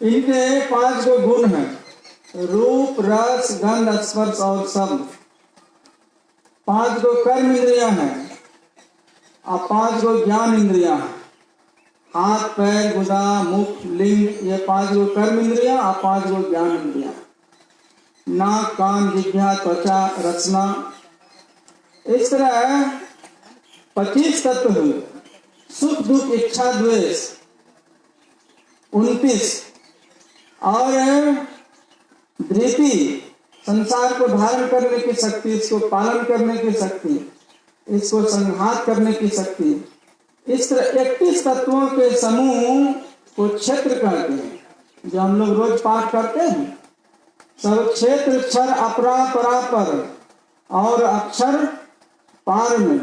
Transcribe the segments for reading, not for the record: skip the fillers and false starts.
इनके 5 गो गुण हैं, रूप, रस, गंध, स्पर्श और शब्द। 5 गो कर्म इंद्रियां हैं और 5 गो ज्ञान इंद्रियां हैं। हाथ, पैर, गुदा, मुख, लिंग, ये 5 गो कर्म इंद्रियां और 5 गो ज्ञान इंद्रियां। नाक, कान, जिह्वा, त्वचा, रचना, इस तरह 25 तत्व हुए। सुख, दुख, इच्छा, द्वेष 29। और धृति, संसार को धारण करने की शक्ति, इसको पालन करने की शक्ति, इसको संघात करने की शक्ति। इस तरह 31 तत्वों के समूह को क्षेत्र कहते हैं, जो हम लोग रोज पाठ करते हैं। सब क्षेत्र, क्षर, अपरा, परापर और अक्षर पार में,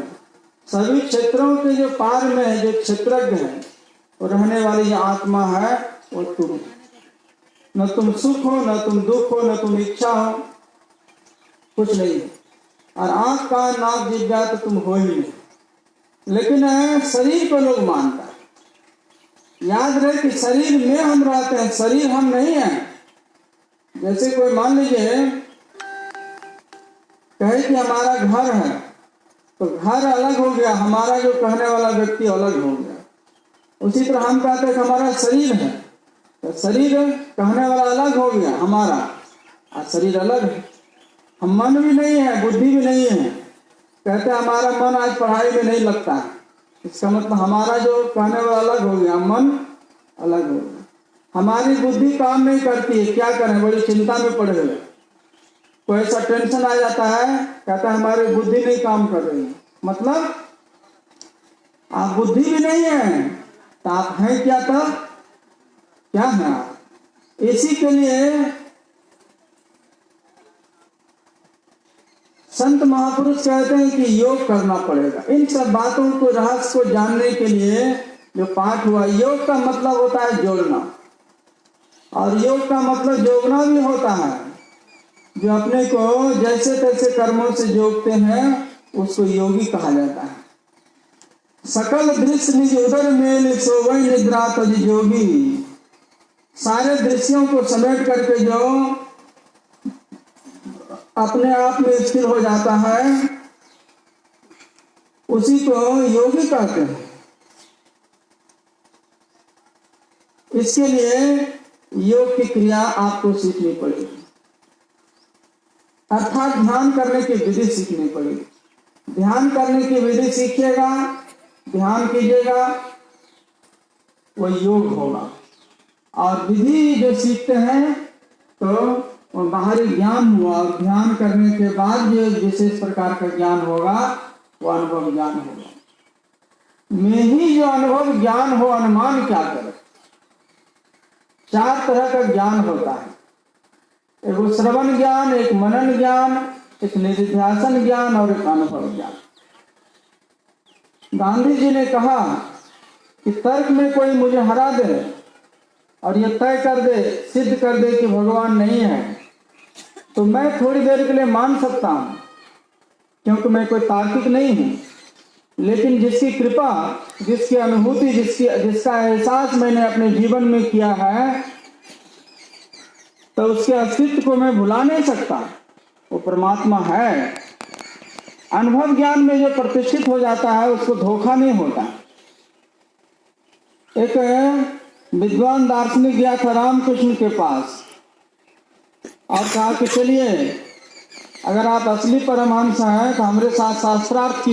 सभी क्षेत्रों के जो पार में है, जो क्षेत्रज्ञ है, वो रहने वाली जो आत्मा है वो तुम। न तुम सुख हो, न तुम दुख हो, न तुम इच्छा हो, कुछ नहीं। और आंख, कान, नाक, जिह्वा तो तुम हो ही नहीं। लेकिन शरीर को लोग मानता है। याद रहे कि शरीर में हम रहते हैं, शरीर हम नहीं है। जैसे कोई मान लीजिए कहे कि हमारा घर है, तो घर अलग हो गया, हमारा जो कहने वाला व्यक्ति अलग हो गया। उसी तरह हम कहते हैं कि हमारा शरीर है, तो शरीर कहने वाला अलग हो गया हमारा, और शरीर अलग है। हम मन भी नहीं है, बुद्धि भी नहीं है। कहते हैं हमारा मन आज पढ़ाई में नहीं लगता है, इसका मतलब हमारा जो कहने वाला अलग हो गया, मन अलग हो गया। हमारी बुद्धि काम नहीं करती है, क्या करें, बड़ी चिंता में पड़े हुए। कोई ऐसा टेंशन आ जाता है, कहता है हमारी बुद्धि नहीं काम कर रही है। मतलब आप बुद्धि भी नहीं है, तो आप हैं क्या? तब क्या है आप? इसी के लिए संत महापुरुष कहते हैं कि योग करना पड़ेगा। इन सब बातों को, रहस्य को जानने के लिए जो पाठ हुआ, योग का मतलब होता है जोड़ना, और योग का मतलब जोड़ना भी होता है। जो अपने को जैसे तैसे कर्मों से जोड़ते हैं उसको योगी कहा जाता है। सकल दृश्य निज उदर मेल सोवै निद्रा तज जोगी। सारे दृश्यों को समेट करके जो अपने आप में स्थिर हो जाता है, उसी को योगी कहते हैं। इसके लिए योग की क्रिया आपको सीखनी पड़ेगी, अर्थात ध्यान करने की विधि सीखनी पड़ेगी। ध्यान करने की विधि सीखिएगा, ध्यान कीजिएगा, वो योग होगा। और विधि जो सीखते हैं तो वो बाहरी ज्ञान हुआ, और ध्यान करने के बाद जो विशेष प्रकार का ज्ञान होगा वो अनुभव ज्ञान होगा। में ही जो अनुभव ज्ञान हो, अनुमान क्या करे? 4 तरह का ज्ञान होता है। एक श्रवण ज्ञान, एक मनन ज्ञान, एक निधिध्यासन ज्ञान और एक अनुभव ज्ञान। गांधी जी ने कहा कि तर्क में कोई मुझे हरा दे और ये तय कर दे, सिद्ध कर दे कि भगवान नहीं है, तो मैं थोड़ी देर के लिए मान सकता हूं, क्योंकि मैं कोई तार्किक नहीं हूं। लेकिन जिसकी कृपा, जिसकी अनुभूति, जिसका एहसास मैंने अपने जीवन में किया है, तो उसके अस्तित्व को मैं भुला नहीं सकता। वो परमात्मा है। अनुभव ज्ञान में जो प्रतिष्ठित हो जाता है उसको धोखा नहीं होता। एक विद्वान दार्शनिक गया था रामकृष्ण के पास और कहा कि चलिए, अगर आप असली परमहंस हैं तो हमारे साथ शास्त्रार्थ